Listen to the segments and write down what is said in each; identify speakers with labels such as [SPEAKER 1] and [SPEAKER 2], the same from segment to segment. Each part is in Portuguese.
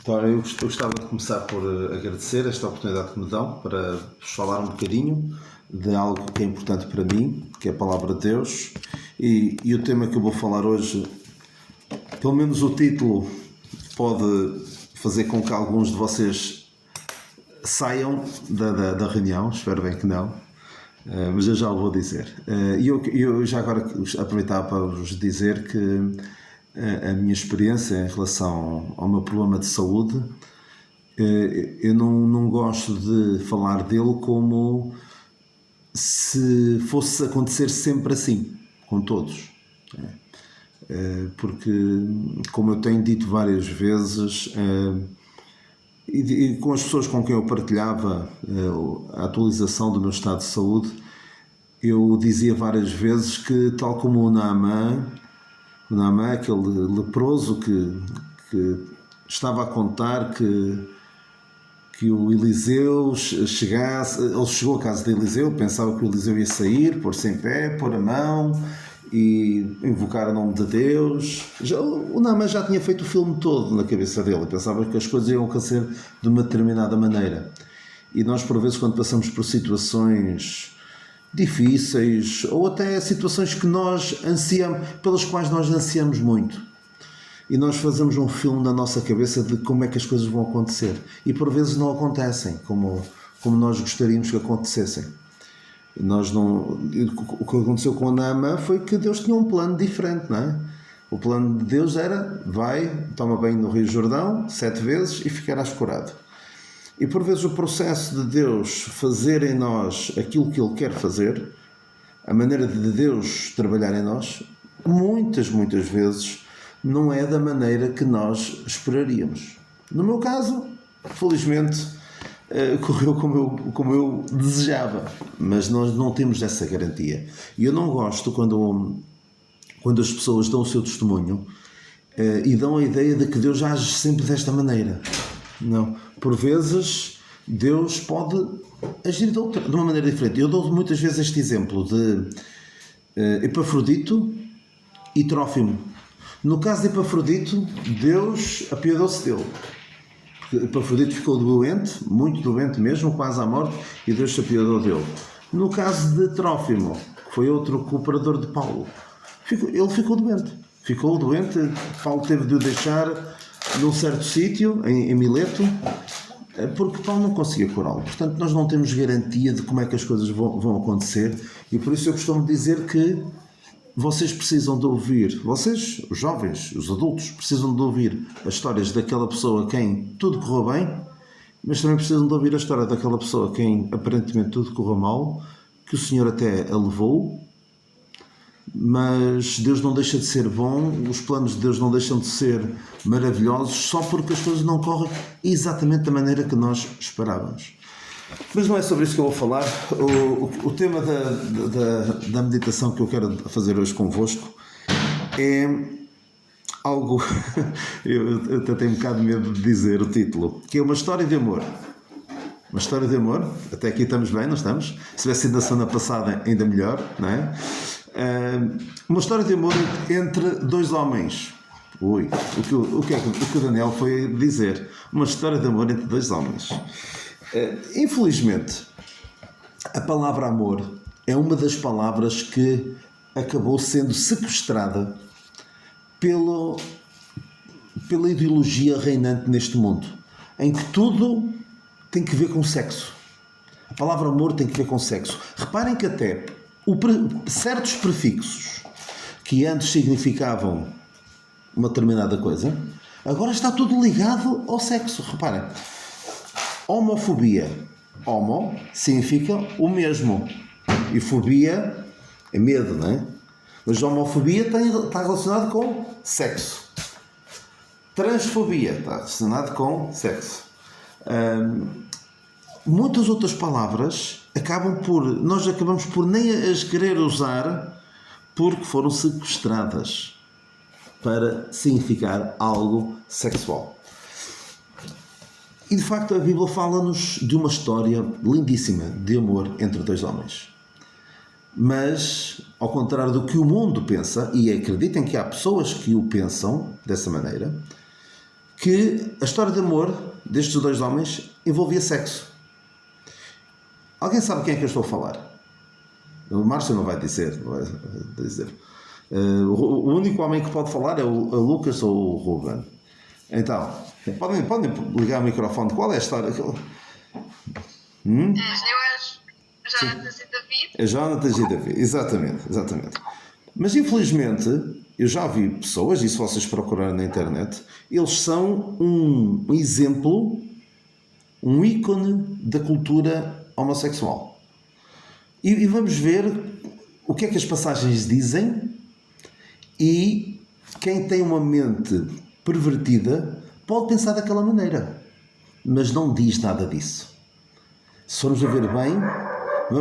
[SPEAKER 1] Então, eu gostava de começar por agradecer esta oportunidade que me dão para vos falar um bocadinho de algo que é importante para mim, que é a Palavra de Deus. E o tema que eu vou falar hoje, pelo menos o título, pode fazer com que alguns de vocês saiam da reunião, espero bem que não, mas eu já o vou dizer. E eu já agora aproveitava para vos dizer que a minha experiência em relação ao meu problema de saúde, eu não gosto de falar dele como se fosse acontecer sempre assim, com todos. Porque, como eu tenho dito várias vezes, e com as pessoas com quem eu partilhava a atualização do meu estado de saúde, eu dizia várias vezes que, tal como o Naamã, aquele leproso que estava a contar que o Eliseu chegasse, ele chegou à casa de Eliseu, pensava que o Eliseu ia sair, pôr-se em pé, pôr a mão e invocar o nome de Deus. O Naamã já tinha feito o filme todo na cabeça dele, pensava que as coisas iam acontecer de uma determinada maneira. E nós, por vezes, quando passamos por situações difíceis ou até situações que nós ansiamos, pelas quais nós ansiamos muito, e nós fazemos um filme na nossa cabeça de como é que as coisas vão acontecer, e por vezes não acontecem como nós gostaríamos que acontecessem. O que aconteceu com o Naamã foi que Deus tinha um plano diferente, não é? O plano de Deus era: vai, toma banho no Rio Jordão 7 vezes e ficarás curado. E por vezes o processo de Deus fazer em nós aquilo que Ele quer fazer, a maneira de Deus trabalhar em nós, muitas vezes não é da maneira que nós esperaríamos. No meu caso, felizmente, correu como eu desejava, mas nós não temos essa garantia. E eu não gosto quando as pessoas dão o seu testemunho e dão a ideia de que Deus age sempre desta maneira. Não. Por vezes, Deus pode agir de uma maneira diferente. Eu dou muitas vezes este exemplo de Epafrodito e Trófimo. No caso de Epafrodito, Deus apiadou-se dele. Epafrodito ficou doente, muito doente mesmo, quase à morte, e Deus se apiadou dele. No caso de Trófimo, que foi outro cooperador de Paulo, ele ficou doente. Paulo teve de o deixar num certo sítio, em Mileto, porque Paulo não conseguia curá-lo. Portanto, nós não temos garantia de como é que as coisas vão acontecer, e por isso eu costumo dizer que vocês precisam de ouvir, vocês, os jovens, os adultos, precisam de ouvir as histórias daquela pessoa a quem tudo correu bem, mas também precisam de ouvir a história daquela pessoa a quem aparentemente tudo correu mal, que o Senhor até a levou, mas Deus não deixa de ser bom, os planos de Deus não deixam de ser maravilhosos só porque as coisas não correm exatamente da maneira que nós esperávamos. Mas não é sobre isso que eu vou falar. O tema da meditação que eu quero fazer hoje convosco é algo, eu até tenho um bocado de medo de dizer o título, que é uma história de amor. Uma história de amor, até aqui estamos bem, não estamos? Se tivesse sido na semana passada, ainda melhor, não é? Uma história de amor entre dois homens. O que o Daniel foi dizer? Uma história de amor entre dois homens. Infelizmente, a palavra amor é uma das palavras que acabou sendo sequestrada pela ideologia reinante neste mundo, em que tudo tem que ver com sexo. A palavra amor tem que ver com sexo. Reparem que até certos prefixos que antes significavam uma determinada coisa, agora está tudo ligado ao sexo. Reparem. Homofobia. Homo significa o mesmo. E fobia é medo, não é? Mas homofobia está relacionado com sexo. Transfobia está relacionado com sexo. Muitas outras palavras nós acabamos por nem as querer usar porque foram sequestradas para significar algo sexual. E de facto a Bíblia fala-nos de uma história lindíssima de amor entre dois homens. Mas, ao contrário do que o mundo pensa, e acreditem que há pessoas que o pensam dessa maneira, que a história de amor destes dois homens envolvia sexo. Alguém sabe quem é que eu estou a falar? O Márcio não vai dizer. O único homem que pode falar é o Lucas ou o Ruben. Então, podem ligar o microfone. Qual é a história?
[SPEAKER 2] Eu acho Jonatas e David.
[SPEAKER 1] É Jonatas e David, exatamente. Mas infelizmente, eu já vi pessoas, e se vocês procurarem na internet, eles são um exemplo, um ícone da cultura homossexual. E vamos ver o que é que as passagens dizem, e quem tem uma mente pervertida pode pensar daquela maneira, mas não diz nada disso. Se formos a ver bem,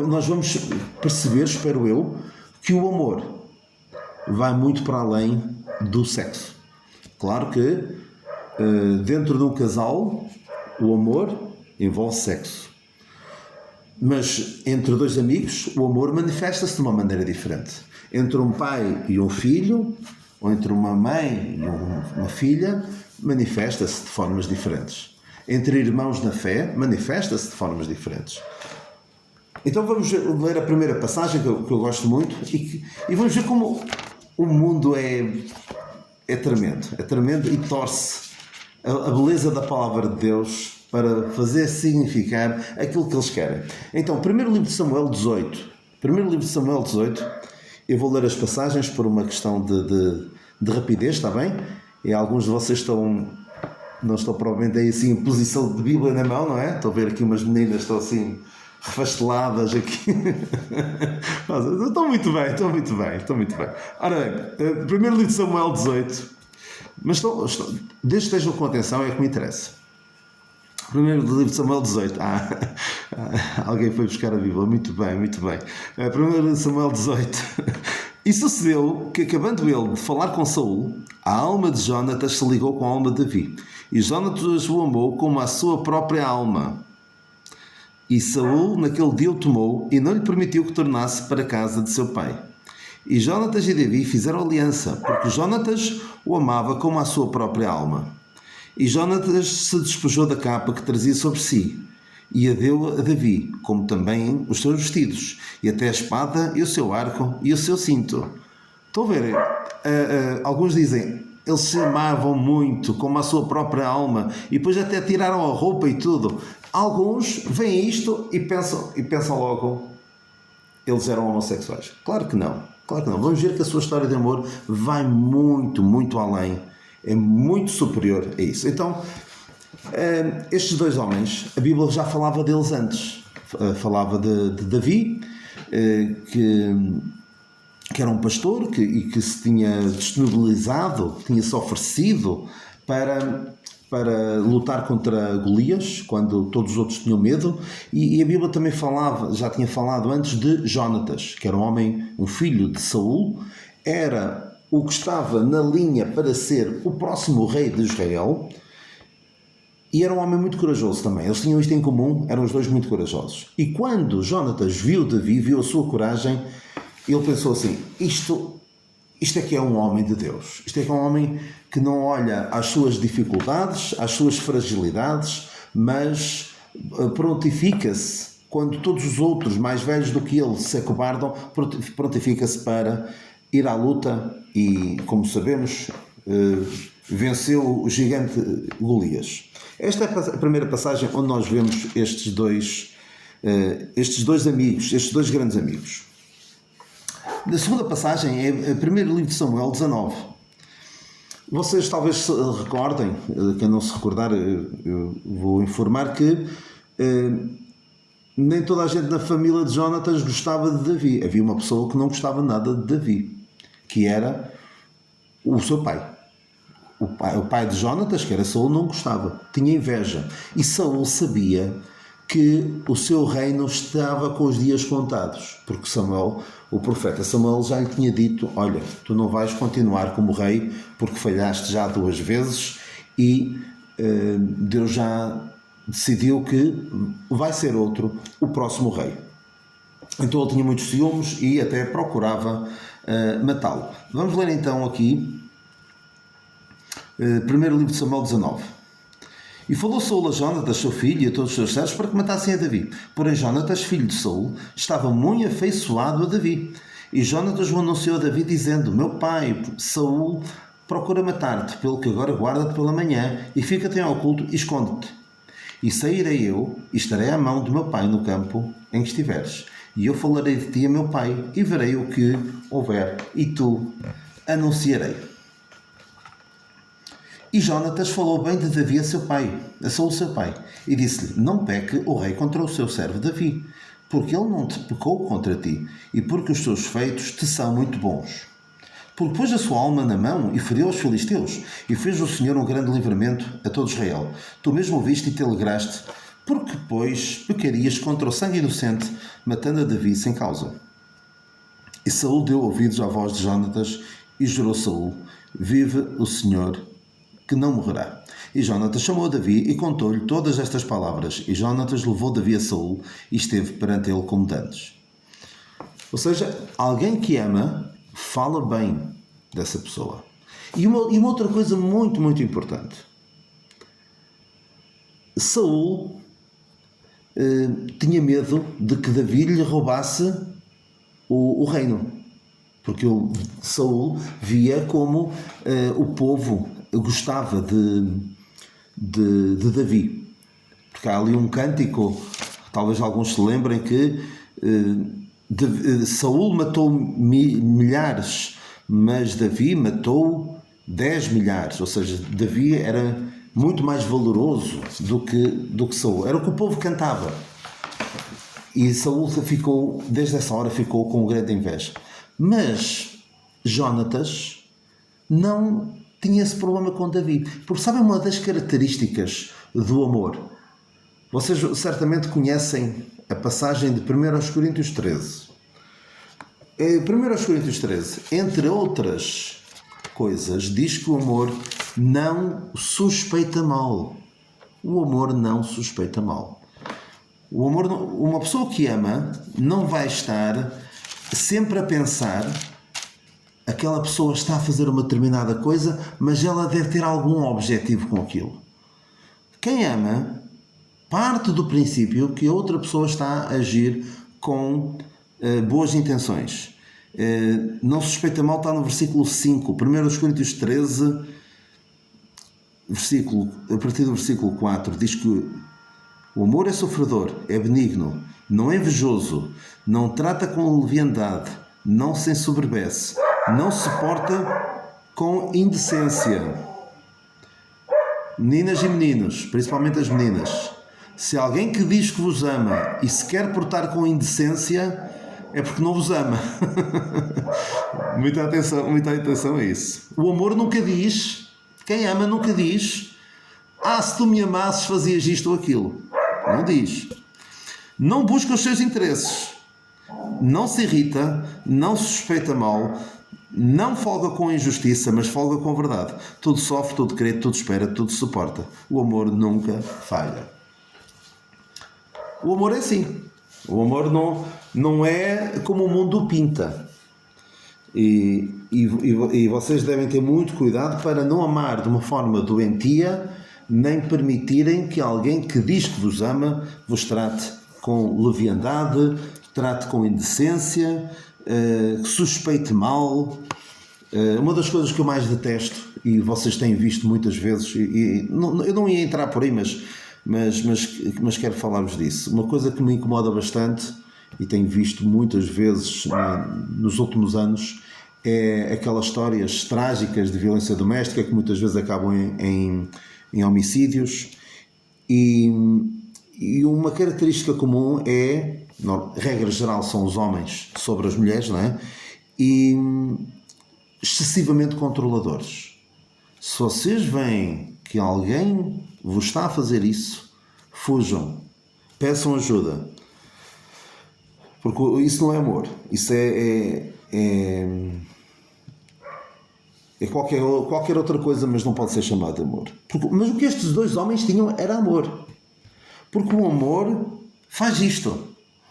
[SPEAKER 1] nós vamos perceber, espero eu, que o amor vai muito para além do sexo. Claro que dentro de um casal o amor envolve sexo, mas entre dois amigos o amor manifesta-se de uma maneira diferente. Entre um pai e um filho, ou entre uma mãe e uma filha, manifesta-se de formas diferentes. Entre irmãos na fé, manifesta-se de formas diferentes. Então vamos ler a primeira passagem que eu gosto muito, e vamos ver como o mundo é tremendo e torce a beleza da palavra de Deus para fazer significar aquilo que eles querem. Então, primeiro livro de Samuel 18, eu vou ler as passagens por uma questão de rapidez, está bem? E alguns de vocês não estão provavelmente aí assim em posição de Bíblia na mão, não é? Estou a ver aqui umas meninas, estão assim refasteladas aqui. Estou muito bem. Ora bem, primeiro livro de Samuel 18, mas desde que estejam com atenção, é que me interessa. Primeiro livro de Samuel 18. Alguém foi buscar a Bíblia. Muito bem. Primeiro livro de Samuel 18. E sucedeu que, acabando ele de falar com Saul, a alma de Jonatas se ligou com a alma de Davi. E Jonatas o amou como a sua própria alma. E Saul naquele dia o tomou e não lhe permitiu que tornasse para a casa de seu pai. E Jonatas e Davi fizeram aliança, porque Jonatas o amava como a sua própria alma. E Jonatas se despojou da capa que trazia sobre si, e a deu a Davi, como também os seus vestidos, e até a espada, e o seu arco, e o seu cinto. Estão a ver? Alguns dizem, eles se amavam muito, como a sua própria alma, e depois até tiraram a roupa e tudo. Alguns veem isto e pensam logo, eles eram homossexuais. Claro que não. Vamos ver que a sua história de amor vai muito, muito além. É muito superior a isso. Então, estes dois homens, a Bíblia já falava deles antes. Falava de Davi, que era um pastor e que se tinha disponibilizado, tinha-se oferecido para lutar contra Golias, quando todos os outros tinham medo. E a Bíblia também já tinha falado antes de Jonatas, que era um filho de Saul, era o que estava na linha para ser o próximo rei de Israel, e era um homem muito corajoso também. Eles tinham isto em comum, eram os dois muito corajosos. E quando Jonatas viu Davi, viu a sua coragem, ele pensou assim, isto é que é um homem de Deus. Isto é que é um homem que não olha às suas dificuldades, às suas fragilidades, mas prontifica-se, quando todos os outros mais velhos do que ele se acobardam, prontifica-se para ir à luta e, como sabemos, venceu o gigante Golias. Esta é a primeira passagem onde nós vemos estes dois amigos, estes dois grandes amigos. A segunda passagem é o primeiro livro de Samuel 19. Vocês talvez se recordem, quem não se recordar, eu vou informar que nem toda a gente na família de Jonatas gostava de Davi. Havia uma pessoa que não gostava nada de Davi, que era o seu pai. O pai de Jonatas, que era Saul, não gostava, tinha inveja. E Saul sabia que o seu reino estava com os dias contados, porque o profeta Samuel já lhe tinha dito, olha, tu não vais continuar como rei porque falhaste já 2 vezes e Deus já decidiu que vai ser outro o próximo rei. Então ele tinha muitos ciúmes e até procurava matá-lo. Vamos ler então aqui Primeiro livro de Samuel 19. E falou Saul a Jonatas, seu filho, e a todos os seus servos para que matassem a Davi. Porém Jonatas, filho de Saul, estava muito afeiçoado a Davi. E Jonatas o anunciou a Davi, dizendo: meu pai, Saul, procura matar-te, pelo que agora guarda-te pela manhã, e fica-te em oculto e esconde-te. E sairei eu, e estarei à mão do meu pai no campo em que estiveres. E eu falarei de ti a meu pai, e verei o que houver, e tu anunciarei. E Jonatas falou bem de Davi a Saul seu pai, e disse-lhe: não peque o rei contra o seu servo Davi, porque ele não te pecou contra ti, e porque os teus feitos te são muito bons. Porque pôs a sua alma na mão e feriu os filisteus, e fez o Senhor um grande livramento a todo Israel. Tu mesmo o viste e te alegraste, porque, pois, pecarias contra o sangue inocente, matando a Davi sem causa. E Saul deu ouvidos à voz de Jonatas, e jurou Saul: vive o Senhor, que não morrerá. E Jonatas chamou a Davi e contou-lhe todas estas palavras. E Jonatas levou Davi a Saul e esteve perante ele como dantes. Ou seja, alguém que ama fala bem dessa pessoa. E uma outra coisa muito, muito importante. Saul tinha medo de que Davi lhe roubasse o reino. Porque Saul via como o povo gostava de Davi. Porque há ali um cântico, talvez alguns se lembrem, que Saul matou milhares, mas Davi matou 10 milhares. Ou seja, Davi era muito mais valoroso do que Saul. Era o que o povo cantava. E Saul desde essa hora ficou com grande inveja. Mas Jonatas não tinha esse problema com Davi. Porque sabem uma das características do amor? Vocês certamente conhecem a passagem de 1 Coríntios 13. 1 Coríntios 13, entre outras coisas, diz que o amor não suspeita mal. O amor não suspeita mal. O amor, uma pessoa que ama não vai estar sempre a pensar: aquela pessoa está a fazer uma determinada coisa, mas ela deve ter algum objetivo com aquilo. Quem ama parte do princípio que a outra pessoa está a agir com boas intenções. Não suspeita mal, está no versículo 5, 1 Coríntios 13, a partir do versículo 4, diz que o amor é sofredor, é benigno, não é invejoso, não trata com leviandade, não se ensoberbece, não se porta com indecência. Meninas e meninos, principalmente as meninas, se alguém que diz que vos ama e se quer portar com indecência, é porque não vos ama. Muita atenção a isso. O amor nunca diz, quem ama nunca diz: se tu me amasses fazias isto ou aquilo. Não diz. Não busca os seus interesses, não se irrita, não se suspeita mal, não folga com injustiça, mas folga com verdade. Tudo sofre, tudo crê, tudo espera, tudo suporta. O amor nunca falha. O amor é assim. O amor não é como o mundo pinta. E vocês devem ter muito cuidado para não amar de uma forma doentia, nem permitirem que alguém que diz que vos ama vos trate com leviandade, trate com indecência, suspeite mal. Uma das coisas que eu mais detesto, e vocês têm visto muitas vezes, eu não ia entrar por aí, mas quero falar-vos disso. Uma coisa que me incomoda bastante, e tenho visto muitas vezes nos últimos anos, é aquelas histórias trágicas de violência doméstica que muitas vezes acabam em homicídios. E uma característica comum é, regra geral, são os homens sobre as mulheres, não é? E excessivamente controladores. Se vocês veem que alguém vos está a fazer isso, fujam, peçam ajuda, porque isso não é amor, isso é qualquer outra coisa, mas não pode ser chamado de amor. Mas o que estes dois homens tinham era amor, porque o amor faz isto.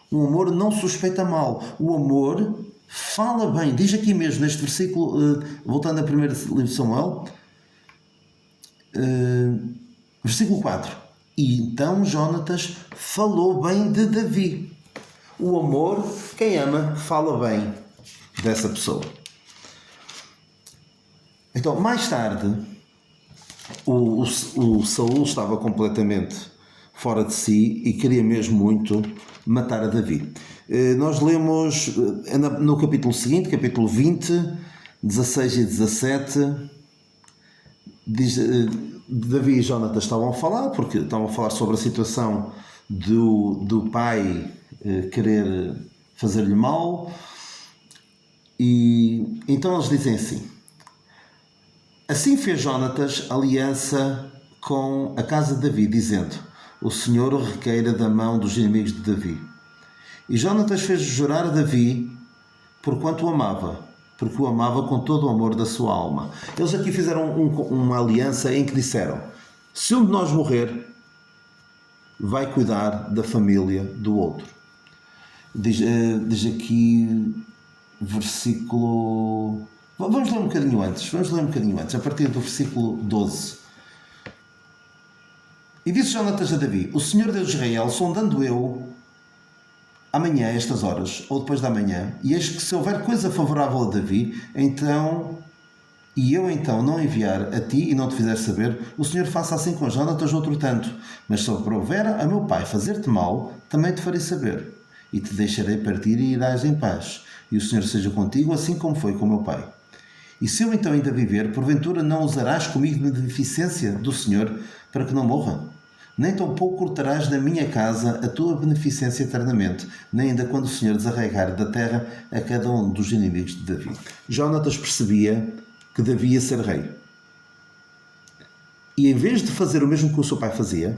[SPEAKER 1] O amor não suspeita mal, o amor fala bem. Diz aqui mesmo neste versículo, voltando ao primeiro livro de Samuel, versículo 4. E então Jónatas falou bem de Davi. O amor, quem ama, fala bem dessa pessoa. Então, mais tarde, o Saul estava completamente fora de si e queria mesmo muito matar a Davi. Nós lemos no capítulo seguinte, capítulo 20, 16 e 17, diz, Davi e Jónatas estavam a falar, porque estavam a falar sobre a situação do pai querer fazer-lhe mal, e então eles dizem assim: assim fez Jónatas aliança com a casa de Davi, dizendo: o Senhor o requeira da mão dos inimigos de Davi. E Jónatas fez jurar a Davi porquanto o amava, porque o amava com todo o amor da sua alma. Eles aqui fizeram uma aliança em que disseram: se um de nós morrer, vai cuidar da família do outro. Diz aqui versículo... Vamos ler um bocadinho antes, a partir do versículo 12. E disse Jónatas a Davi: o Senhor Deus de Israel, sondando eu amanhã a estas horas, ou depois da manhã, e eis que se houver coisa favorável a Davi, e eu então não enviar a ti e não te fizer saber, o Senhor faça assim com Jónatas outro tanto. Mas se houver a meu pai fazer-te mal, também te farei saber, e te deixarei partir e irás em paz. E o Senhor seja contigo, assim como foi com meu pai. E se eu então ainda viver, porventura não usarás comigo de beneficência do Senhor para que não morra? Nem tampouco cortarás da minha casa a tua beneficência eternamente, nem ainda quando o Senhor desarraigar da terra a cada um dos inimigos de Davi. Jónatas percebia que Davi ia ser rei. E em vez de fazer o mesmo que o seu pai fazia,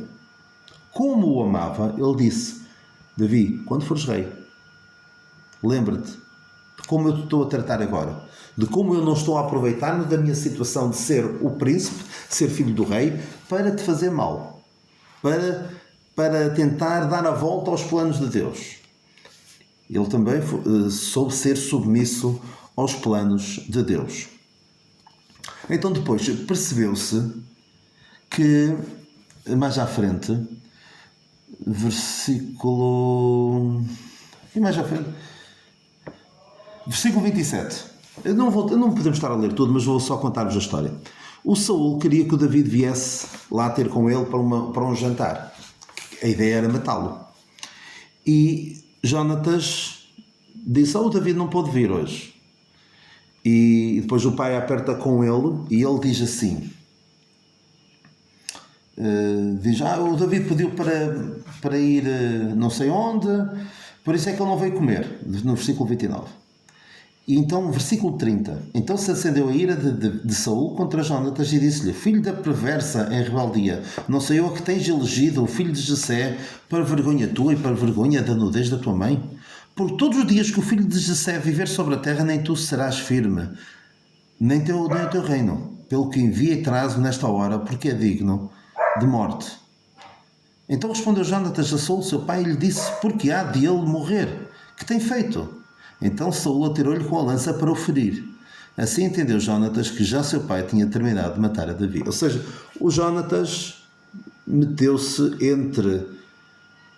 [SPEAKER 1] como o amava, ele disse: Davi, quando fores rei, lembra-te de como eu te estou a tratar agora, de como eu não estou a aproveitar-me da minha situação de ser o príncipe, ser filho do rei, para te fazer mal, para tentar dar a volta aos planos de Deus. Ele também soube ser submisso aos planos de Deus. Então depois percebeu-se que, mais à frente, versículo 27. Não podemos estar a ler tudo, mas vou só contar-vos a história. O Saul queria que o David viesse lá ter com ele para um jantar. A ideia era matá-lo. E Jónatas disse: o David não pode vir hoje. E depois o pai aperta com ele e ele diz assim: o David pediu para ir não sei onde, por isso é que ele não veio comer, no versículo 29. E então, versículo 30. Então se acendeu a ira de Saul contra Jónatas e disse-lhe: filho da perversa em rebeldia, não sei eu a que tens elegido o filho de Jessé para vergonha tua e para vergonha da nudez da tua mãe? Por todos os dias que o filho de Jessé viver sobre a terra, nem tu serás firme, nem o teu reino, pelo que envia e traz-o nesta hora, porque é digno de morte. Então respondeu Jónatas a Saul, seu pai, e lhe disse: porque há de ele morrer? Que tem feito? Então Saul atirou-lhe com a lança para o ferir. Assim entendeu Jónatas que já seu pai tinha terminado de matar a Davi. Ou seja, o Jónatas meteu-se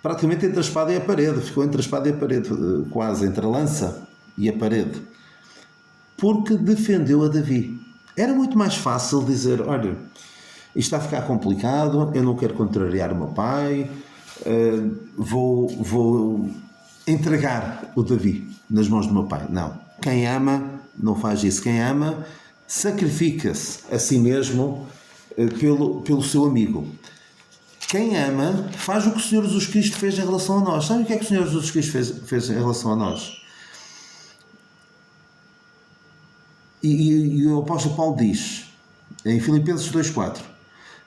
[SPEAKER 1] praticamente entre a espada e a parede. Ficou entre a espada e a parede, quase entre a lança e a parede. Porque defendeu a Davi. Era muito mais fácil dizer: olha, isto está a ficar complicado, eu não quero contrariar o meu pai, vou entregar o Davi nas mãos do meu pai. Não. Quem ama não faz isso. Quem ama sacrifica-se a si mesmo pelo seu amigo. Quem ama faz o que o Senhor Jesus Cristo fez em relação a nós. Sabe o que é que o Senhor Jesus Cristo fez em relação a nós? E o apóstolo Paulo diz em Filipenses 2,4: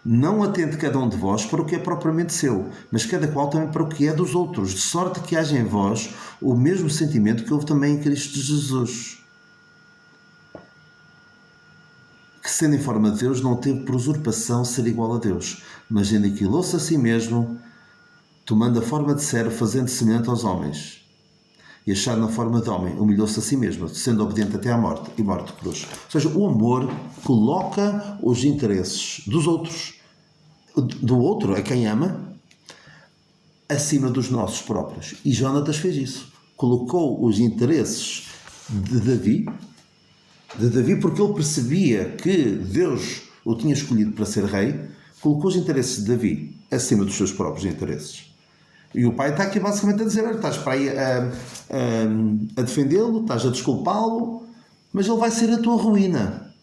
[SPEAKER 1] não atende cada um de vós para o que é propriamente seu, mas cada qual também para o que é dos outros, de sorte que haja em vós o mesmo sentimento que houve também em Cristo Jesus, que sendo em forma de Deus não teve por usurpação ser igual a Deus, mas aniquilou-se a si mesmo, tomando a forma de servo, fazendo semelhante aos homens. e achado na forma de homem, humilhou-se a si mesmo, sendo obediente até à morte e morte de cruz. Ou seja, o amor coloca os interesses dos outros, do outro, a quem ama, acima dos nossos próprios. E Jonatas fez isso. Colocou os interesses de Davi, porque ele percebia que Deus o tinha escolhido para ser rei, colocou os interesses de Davi acima dos seus próprios interesses. E o pai está aqui basicamente a dizer: estás para aí a defendê-lo, estás a desculpá-lo, mas ele vai ser a tua ruína.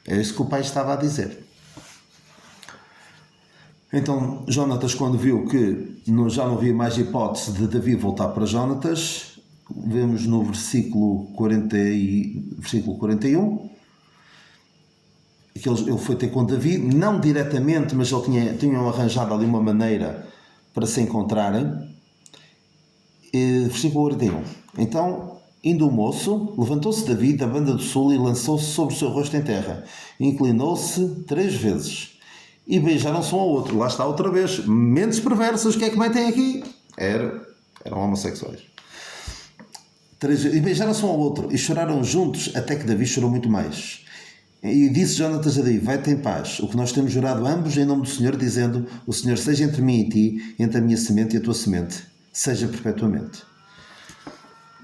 [SPEAKER 1] É isso que o pai estava a dizer. Então Jonatas, quando viu que já não havia mais hipótese de Davi voltar para Jonatas, vemos no versículo 41 que ele foi ter com Davi, não diretamente, mas ele tinham arranjado ali uma maneira para se encontrarem. Versículo 41. Então, indo o moço, levantou-se Davi da banda do sul e lançou-se sobre o seu rosto em terra. Inclinou-se 3 vezes. E beijaram-se um ao outro. Lá está outra vez. Mentes perversas, o que é que metem aqui? Eram homossexuais. 3 vezes. E beijaram-se um ao outro. E choraram juntos, até que Davi chorou muito mais. E disse Jonatas a Davi: vai-te em paz, o que nós temos jurado ambos em nome do Senhor, dizendo: o Senhor seja entre mim e ti, entre a minha semente e a tua semente, seja perpetuamente.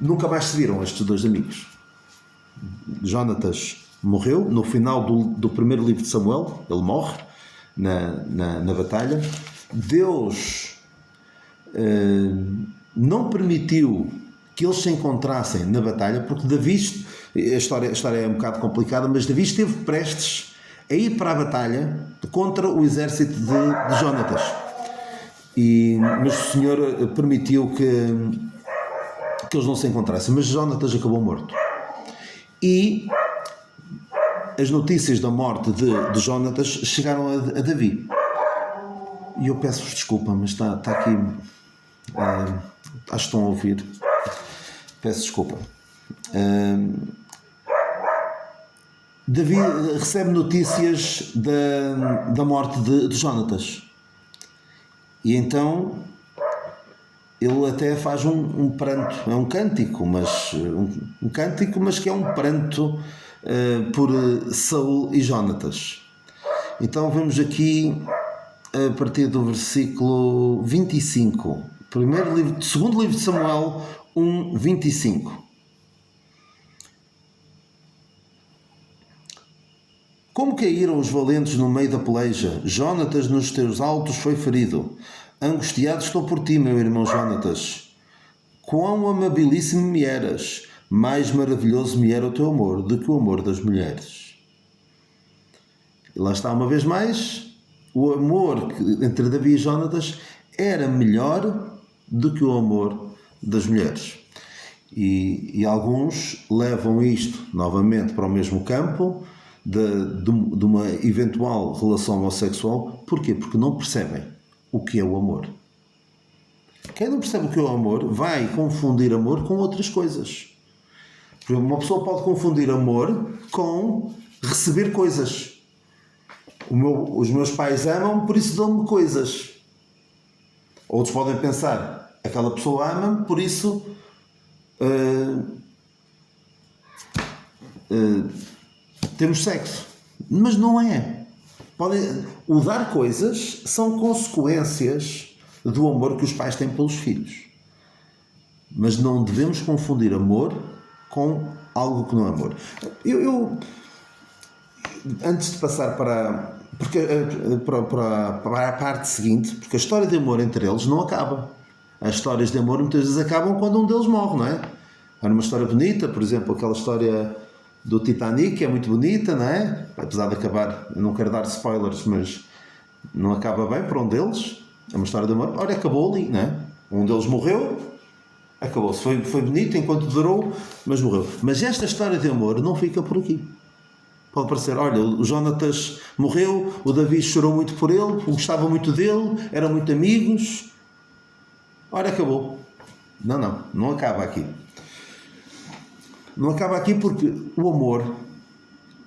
[SPEAKER 1] Nunca mais se viram estes 2 amigos. Jonatas morreu no final do primeiro livro de Samuel. Ele morre na batalha. Deus não permitiu que eles se encontrassem na batalha, porque Davi, a história é um bocado complicada, mas Davi esteve prestes a ir para a batalha contra o exército de Jonatas. Mas o Senhor permitiu que eles não se encontrassem. Mas Jonatas acabou morto. E as notícias da morte de Jonatas chegaram a Davi. E eu peço-vos desculpa, mas está aqui... acho que estão a ouvir. Peço desculpa. Davi recebe notícias da morte de Jonatas. E então ele até faz um pranto. É um cântico, mas que é um pranto por Saul e Jonatas. Então vemos aqui a partir do versículo 25. Segundo livro de Samuel 1:25. Como caíram os valentes no meio da peleja, Jonatas nos teus altos foi ferido. Angustiado estou por ti, meu irmão Jonatas. Quão amabilíssimo me eras, mais maravilhoso me era o teu amor do que o amor das mulheres. E lá está uma vez mais, o amor entre Davi e Jonatas era melhor do que o amor das mulheres. E alguns levam isto novamente para o mesmo campo de uma eventual relação homossexual. Porquê? Porque não percebem o que é o amor. Quem não percebe o que é o amor vai confundir amor com outras coisas. Por exemplo, uma pessoa pode confundir amor com receber coisas. Os meus pais amam, por isso dão-me coisas. Outros podem pensar: aquela pessoa ama-me, por isso temos sexo. Mas não é. O dar coisas são consequências do amor que os pais têm pelos filhos. Mas não devemos confundir amor com algo que não é amor. Eu antes de passar para a parte seguinte, porque a história de amor entre eles não acaba. As histórias de amor muitas vezes acabam quando um deles morre, não é? Era uma história bonita, por exemplo, aquela história do Titanic, que é muito bonita, não é? Apesar de acabar, eu não quero dar spoilers, mas não acaba bem para um deles. É uma história de amor. Ora, acabou ali, não é? Um deles morreu, acabou-se. Foi bonito enquanto durou, mas morreu. Mas esta história de amor não fica por aqui. Pode parecer: olha, o Jonatas morreu, o Davi chorou muito por ele, gostava muito dele, eram muito amigos. Ora, acabou. Não acaba aqui. Não acaba aqui porque o amor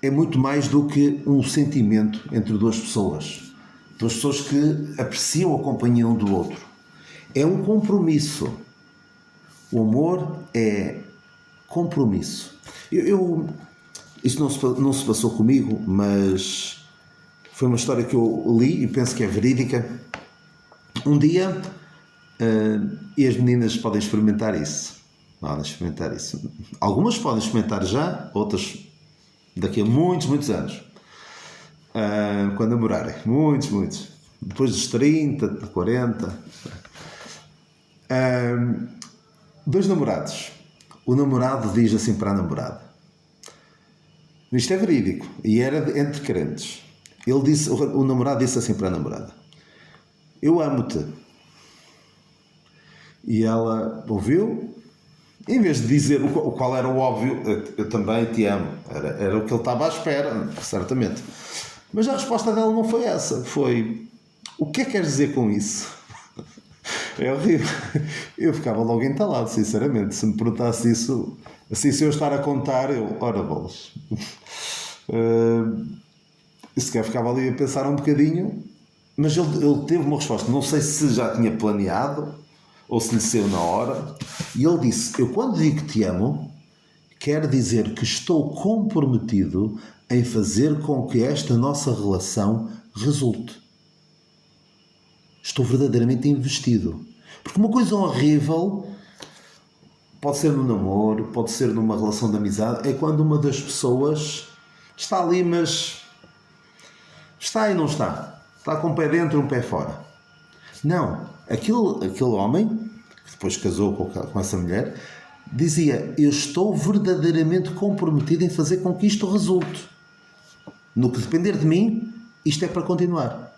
[SPEAKER 1] é muito mais do que um sentimento entre duas pessoas que apreciam a companhia um do outro. É um compromisso. O amor é compromisso. Isto não se passou comigo, mas foi uma história que eu li e penso que é verídica. Um dia, e as meninas podem experimentar isso. Algumas podem experimentar já, outras daqui a muitos, muitos anos. Quando namorarem. Muitos. Depois dos 30, 40. Dois namorados. O namorado diz assim para a namorada. Isto é verídico. E era entre crentes. O namorado disse assim para a namorada. Eu amo-te. E ela ouviu. Em vez de dizer o qual era o óbvio, eu também te amo. Era o que ele estava à espera, certamente. Mas a resposta dela não foi essa. Foi, o que é que queres dizer com isso? É horrível. Eu ficava logo entalado, sinceramente. Se me perguntasse isso, assim, se eu estar a contar, ora bolas. E sequer ficava ali a pensar um bocadinho. Mas ele teve uma resposta. Não sei se já tinha planeado ou se lhe saiu na hora. E ele disse, eu quando digo que te amo, quero dizer que estou comprometido em fazer com que esta nossa relação resulte. Estou verdadeiramente investido. Porque uma coisa horrível, pode ser no namoro, pode ser numa relação de amizade, é quando uma das pessoas está ali, mas está e não está. Está com um pé dentro e um pé fora. Não. Aquele homem, que depois casou com essa mulher, dizia, eu estou verdadeiramente comprometido em fazer com que isto resulte. No que depender de mim, isto é para continuar.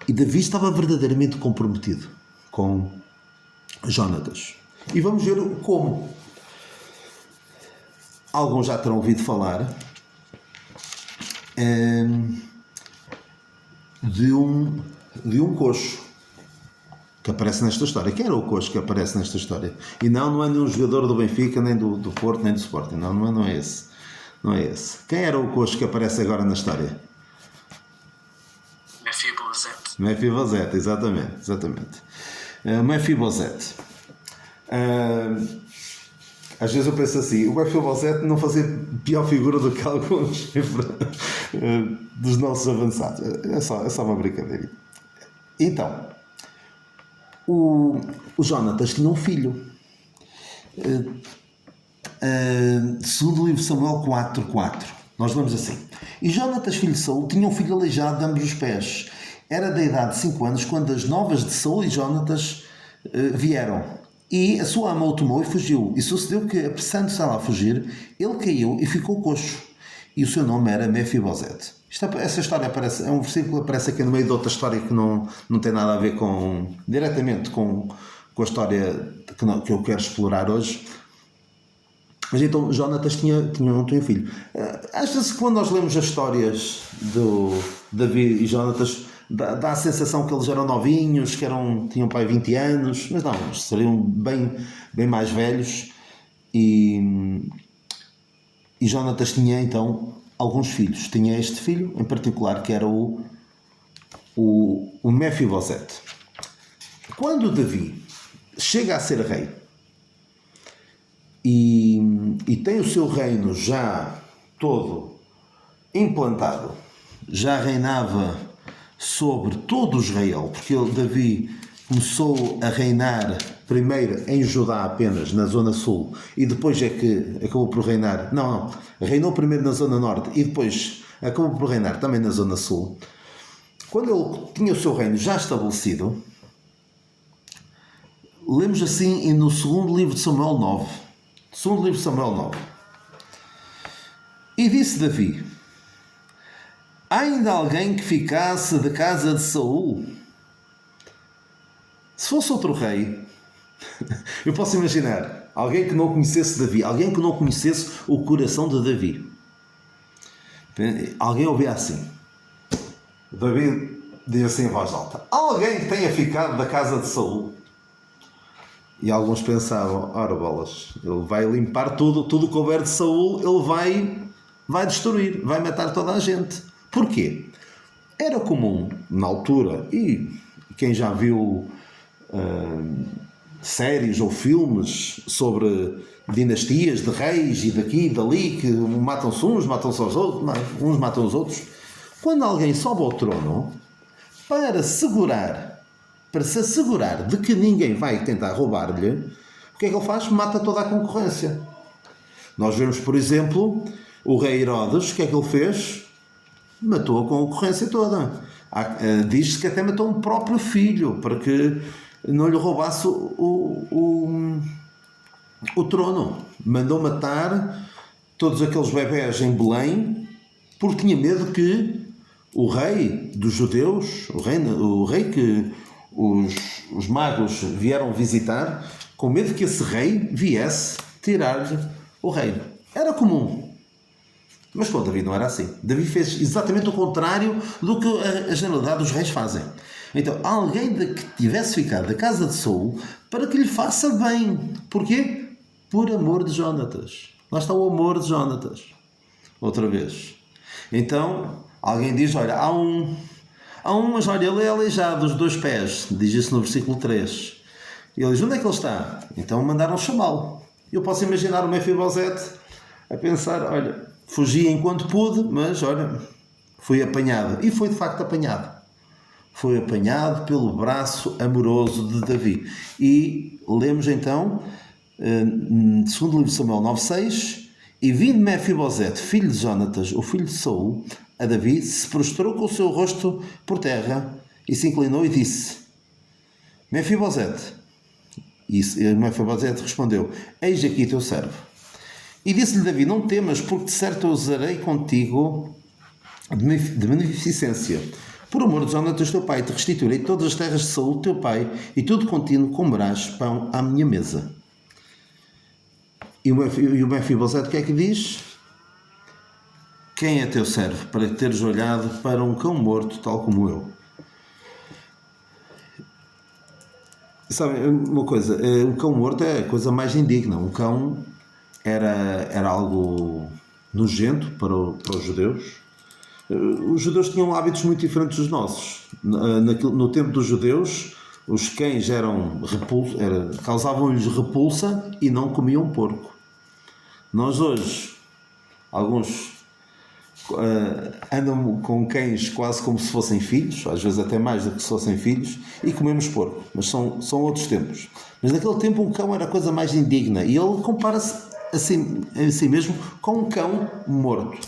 [SPEAKER 1] E Davi estava verdadeiramente comprometido com Jónatas. E vamos ver como. Alguns já terão ouvido falar de um coxo que aparece nesta história. Quem era o coxo que aparece nesta história? E não é nenhum jogador do Benfica, nem do Porto, nem do Sporting. Não é esse. Não é esse. Quem era o coxo que aparece agora na história? Mefibosete, exatamente. Mefibosete. Às vezes eu penso assim, o Mefibosete não fazia pior figura do que alguns dos nossos avançados. É só uma brincadeira. Então, o Jónatas tinha um filho. Segundo o livro de Samuel 4:4, nós lemos assim. E Jónatas, filho de Saul, tinha um filho aleijado de ambos os pés. Era da idade de 5 anos quando as novas de Saul e Jónatas vieram. E a sua ama o tomou e fugiu. E sucedeu que, apressando-se ela a fugir, ele caiu e ficou coxo. E o seu nome era Mefibosete. Essa história aparece, é um versículo que aparece aqui no meio de outra história que não tem nada a ver diretamente com a história que eu quero explorar hoje. Mas então Jónatas tinha um filho. Às vezes quando nós lemos as histórias do Davi e Jónatas, dá a sensação que eles eram novinhos, que tinham pai 20 anos, mas não, seriam bem mais velhos. E Jónatas tinha então alguns filhos. Tinha este filho em particular que era o Mefibosete. Quando Davi chega a ser rei e tem o seu reino já todo implantado, já reinava sobre todo o Israel, porque Davi começou a reinar primeiro em Judá apenas, na zona sul, e depois é que acabou por reinar, reinou primeiro na zona norte e depois acabou por reinar também na zona sul. Quando ele tinha o seu reino já estabelecido, lemos assim no segundo livro de Samuel 9. Segundo livro de Samuel 9. E disse Davi, há ainda alguém que ficasse da casa de Saul? Se fosse outro rei, eu posso imaginar, alguém que não conhecesse Davi, alguém que não conhecesse o coração de Davi. Alguém ouvia assim. Davi diz assim em voz alta, alguém que tenha ficado da casa de Saul? E alguns pensavam, ora bolas, ele vai limpar tudo que houver de Saul, ele vai destruir, vai matar toda a gente. Porquê? Era comum, na altura, e quem já viu séries ou filmes sobre dinastias de reis e daqui e dali, que matam-se uns, matam-se aos outros, uns matam os outros. Quando alguém sobe ao trono, para se assegurar de que ninguém vai tentar roubar-lhe, o que é que ele faz? Mata toda a concorrência. Nós vemos, por exemplo, o rei Herodes, o que é que ele fez? Matou a concorrência toda. Diz-se que até matou um próprio filho, para que não lhe roubasse o trono. Mandou matar todos aqueles bebés em Belém, porque tinha medo que o rei dos judeus, o rei que os magos vieram visitar, com medo que esse rei viesse tirar-lhe o reino. Era comum. Mas com Davi não era assim. Davi fez exatamente o contrário do que a generalidade dos reis fazem. Então, alguém que tivesse ficado da casa de Saul para que lhe faça bem. Porquê? Por amor de Jónatas. Lá está o amor de Jónatas. Outra vez. Então, alguém diz, olha, há um, mas olha, ele é aleijado dos 2 pés. Diz isso no versículo 3. E ele diz, onde é que ele está? Então mandaram chamá-lo. Eu posso imaginar o Mefibosete a pensar, olha, fugi enquanto pude, mas olha, fui apanhado. E foi de facto apanhado. Foi apanhado pelo braço amoroso de Davi. E lemos então, segundo o livro de Samuel 9:6, e vindo Mefibosete, filho de Jónatas, o filho de Saul, a Davi, se prostrou com o seu rosto por terra e se inclinou e disse, Mefibosete. E Mefibosete respondeu, eis aqui teu servo. E disse-lhe Davi, não temas, porque de certo eu usarei contigo de beneficência. Por amor de Jónatas teu pai, te restituirei todas as terras de Saul teu pai, e tudo contínuo comerás pão à minha mesa. E o Mefibosete o que é que diz? Quem é teu servo, para teres olhado para um cão morto, tal como eu? Sabem, uma coisa, um cão morto é a coisa mais indigna. Um cão era algo nojento para os judeus. Os judeus tinham hábitos muito diferentes dos nossos. No tempo dos judeus, os cães causavam-lhes repulsa e não comiam porco. Nós hoje, alguns andam com cães quase como se fossem filhos, às vezes até mais do que se fossem filhos, e comemos porco, mas são outros tempos. Mas naquele tempo um cão era a coisa mais indigna, e ele compara-se a si mesmo com um cão morto.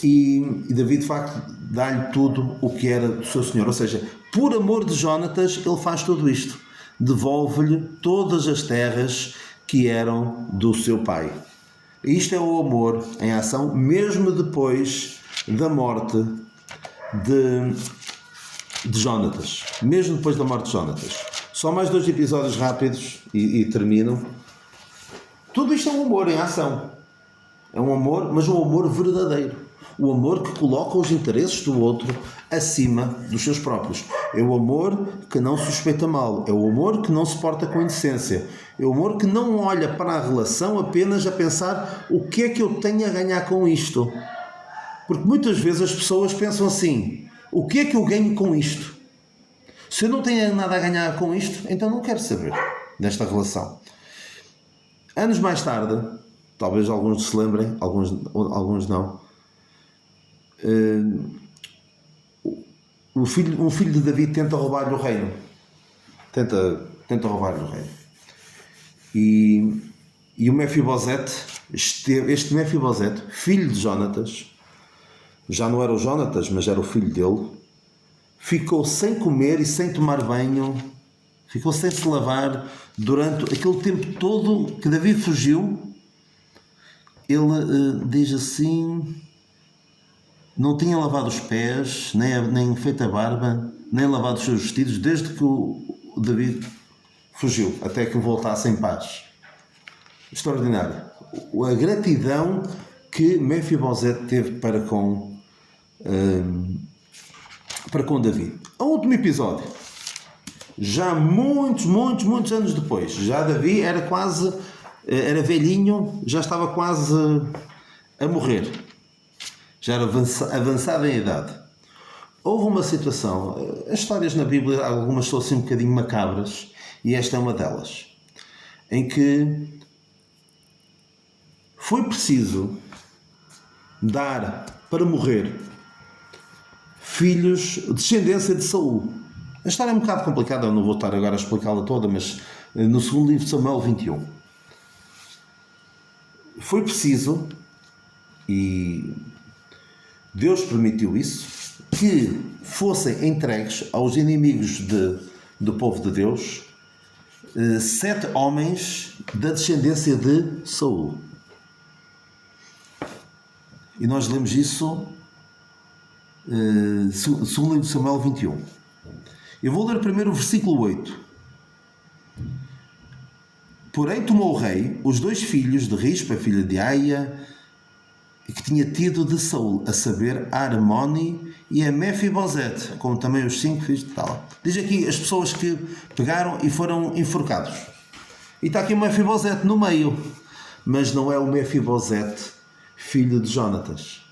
[SPEAKER 1] E Davi de facto dá-lhe tudo o que era do seu senhor, ou seja, por amor de Jónatas ele faz tudo isto, devolve-lhe todas as terras que eram do seu pai. Isto é o amor em ação, mesmo depois da morte de Jónatas. Mesmo depois da morte de Jónatas. Só mais 2 episódios rápidos e termino. Tudo isto é um amor em ação. É um amor, mas um amor verdadeiro. O amor que coloca os interesses do outro acima dos seus próprios. É o amor que não suspeita mal. É o amor que não se porta com indecência. É o amor que não olha para a relação apenas a pensar o que é que eu tenho a ganhar com isto. Porque muitas vezes as pessoas pensam assim, o que é que eu ganho com isto? Se eu não tenho nada a ganhar com isto, então não quero saber desta relação. Anos mais tarde, talvez alguns se lembrem, alguns não, um filho de Davi tenta roubar-lhe o reino. Tenta roubar-lhe o reino. E o Mefibosete, este Mefibosete, filho de Jónatas, já não era o Jónatas, mas era o filho dele, ficou sem comer e sem tomar banho, ficou sem se lavar durante aquele tempo todo que Davi fugiu. Ele diz assim, não tinha lavado os pés, nem feito a barba, nem lavado os seus vestidos, desde que o Davi fugiu, até que voltasse em paz. Extraordinário. A gratidão que Mefibosete teve para com Davi. O último episódio, já muitos anos depois, já Davi era velhinho, já estava quase a morrer, já era avançado em idade. Houve uma situação, as histórias na Bíblia, algumas são assim um bocadinho macabras, e esta é uma delas, em que foi preciso dar para morrer filhos, descendência de Saul. A história é um bocado complicada, eu não vou estar agora a explicá-la toda, mas no segundo livro de Samuel 21 foi preciso, e Deus permitiu isso, que fossem entregues aos inimigos do povo de Deus 7 homens da descendência de Saul. E nós lemos isso segundo livro de Samuel 21. Eu vou ler primeiro o versículo 8. Porém tomou o rei os 2 filhos de Rispa, filha de Aia, que tinha tido de Saul, a saber, a Armoni e a Mefibosete, como também os 5 filhos de Tala. Diz aqui as pessoas que pegaram e foram enforcados. E está aqui o Mefibosete no meio, mas não é o Mefibosete filho de Jonatas.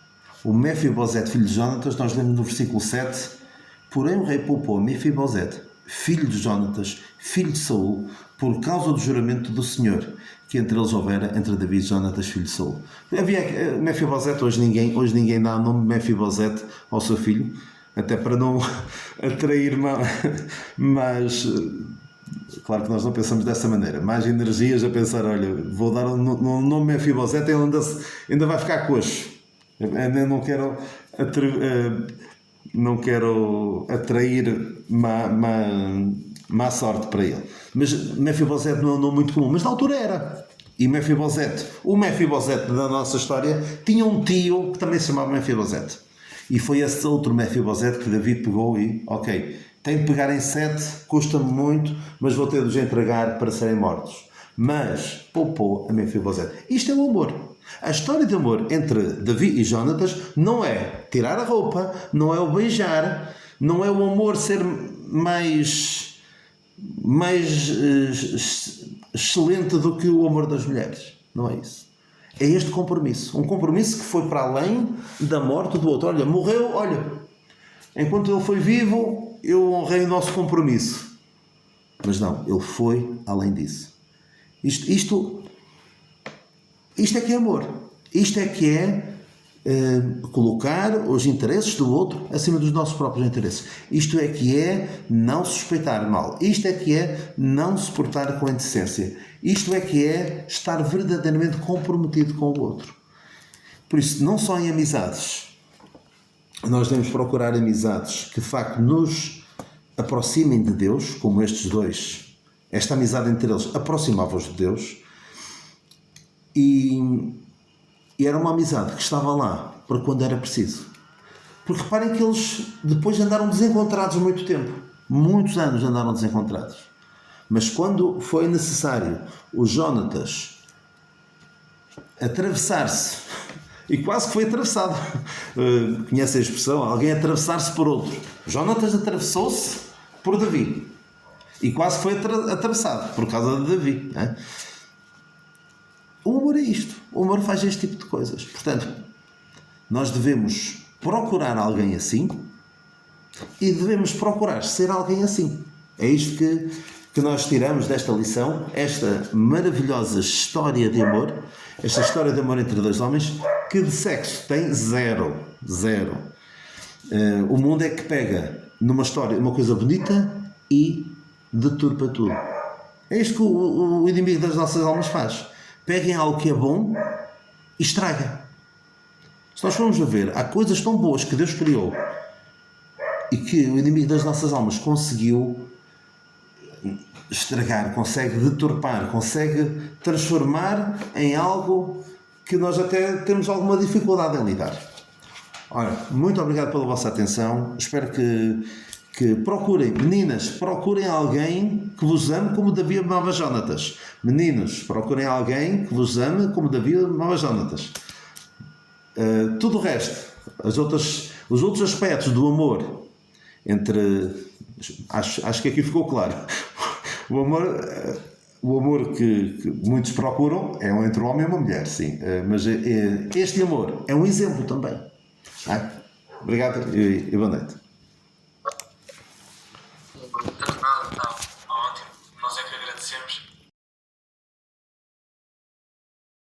[SPEAKER 1] O Mefibosete filho de Jonatas, nós lemos no versículo 7, porém o rei poupou Mefibosete, filho de Jonatas, filho de Saul, por causa do juramento do Senhor, que entre eles houvera, entre Davi e Jonatas, filho de Saul. Havia Mefibosete, hoje ninguém dá o nome de Mefibosete ao seu filho, até para não atrair mas claro que nós não pensamos dessa maneira, mais energias a pensar, olha, vou dar no nome Mefibosete, ele ainda vai ficar coxo. Eu não quero atrair má sorte para ele. Mas Mefibosete não é um nome muito comum, mas na altura era. E o Mefibosete da nossa história, tinha um tio que também se chamava Mefibosete. E foi esse outro Mefibosete que Davi pegou e, ok, tenho de pegar em 7, custa-me muito, mas vou ter de os entregar para serem mortos. Mas poupou a Mefibosete. Isto é o amor. A história de amor entre Davi e Jonatas não é tirar a roupa, não é o beijar, não é o amor ser mais excelente do que o amor das mulheres. Não é isso. É este compromisso. Um compromisso que foi para além da morte do outro. Olha, morreu, enquanto ele foi vivo, eu honrei o nosso compromisso. Mas não, ele foi além disso. Isto é que é amor. Isto é que é colocar os interesses do outro acima dos nossos próprios interesses. Isto é que é não suspeitar mal. Isto é que é não se portar com indecência. Isto é que é estar verdadeiramente comprometido com o outro. Por isso, não só em amizades, nós devemos procurar amizades que de facto nos aproximem de Deus, como estes dois. Esta amizade entre eles aproximava-os de Deus. E era uma amizade que estava lá para quando era preciso. Porque reparem que eles depois andaram desencontrados muito tempo. Muitos anos andaram desencontrados. Mas quando foi necessário o Jonatas atravessar-se, e quase que foi atravessado, conhece a expressão? Alguém atravessar-se por outro. Jonatas atravessou-se por Davi. E quase foi atravessado por causa de Davi. Não é? O amor é isto. O amor faz este tipo de coisas. Portanto, nós devemos procurar alguém assim e devemos procurar ser alguém assim. É isto que nós tiramos desta lição, esta maravilhosa história de amor, esta história de amor entre dois homens, que de sexo tem zero. O mundo é que pega numa história uma coisa bonita e deturpa tudo. É isto que o inimigo das nossas almas faz. Peguem algo que é bom e estraga. Se nós formos a ver, há coisas tão boas que Deus criou e que o inimigo das nossas almas conseguiu estragar, consegue deturpar, consegue transformar em algo que nós até temos alguma dificuldade em lidar. Ora, muito obrigado pela vossa atenção. Espero que procurem, meninas, procurem alguém que vos ame como Davi amava Jonatas. Meninos, procurem alguém que vos ame como Davi amava Jonatas. Tudo o resto, os outros aspectos do amor, acho que aqui ficou claro. O amor que muitos procuram é entre um homem e uma mulher, sim. Mas este amor é um exemplo também. Obrigado e boa noite.